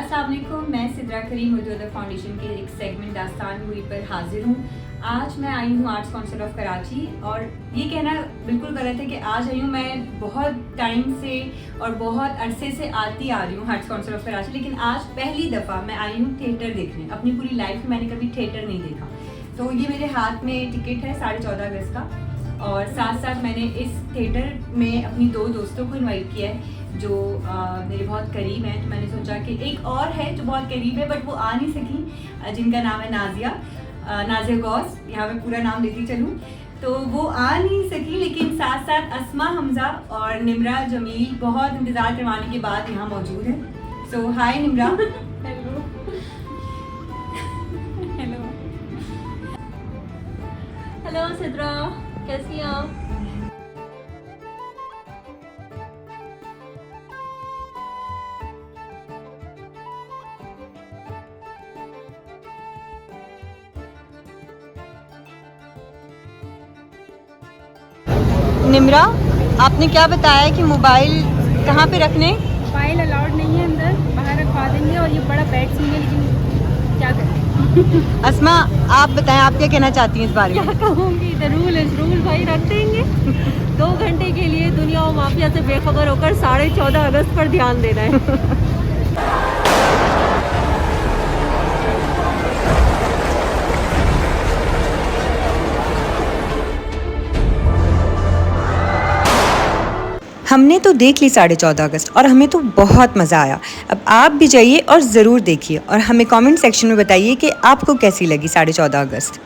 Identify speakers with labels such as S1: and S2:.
S1: अस्सलाम वालेकुम, मैं सिद्रा करीम उर्दू अदब फाउंडेशन के एक सेगमेंट दास्तान हुई पर हाजिर हूँ। आज मैं आई हूँ आर्ट्स काउंसिल ऑफ कराची और ये कहना बिल्कुल गलत है कि आज आई हूँ। मैं बहुत टाइम से और बहुत अरसे से आती आ रही हूँ आर्ट्स काउंसिल ऑफ कराची, लेकिन आज पहली दफ़ा मैं आई हूँ थिएटर देखने। अपनी पूरी लाइफ में मैंने कभी थिएटर नहीं देखा। तो ये मेरे हाथ में टिकट है 14.5 अगस्त का, और साथ साथ मैंने इस थिएटर में अपनी 2 दोस्तों को इनवाइट किया है जो मेरे बहुत करीब हैं। तो मैंने सोचा कि एक और है जो बहुत करीब है बट वो आ नहीं सकी, जिनका नाम है नाजिया गौस। यहाँ पे पूरा नाम लेती चलूँ तो वो आ नहीं सकी, लेकिन साथ साथ अस्मा हमजा और निम्रा जमील बहुत इंतज़ार करवाने के बाद यहाँ मौजूद है। So hi Nimra.
S2: Hello hello hello Sidra, कैसी हैं आप?
S1: निम्रा, आपने क्या बताया कि मोबाइल कहाँ पे रखने?
S2: मोबाइल अलाउड नहीं है अंदर, बाहर रखवा देंगे। और ये बड़ा बैड सीन है, लेकिन क्या करें।
S1: अस्मा, आप बताएं, आप क्या कहना चाहती हैं इस बारे में?
S2: क्या कहूँगी, द रूल इज रूल भाई, रख देंगे। 2 घंटे के लिए दुनिया और माफिया से बेखबर होकर 14.5 अगस्त पर ध्यान देना है।
S3: हमने तो देख ली 14.5 अगस्त और हमें तो बहुत मज़ा आया। अब आप भी जाइए और ज़रूर देखिए और हमें कमेंट सेक्शन में बताइए कि आपको कैसी लगी 14.5 अगस्त।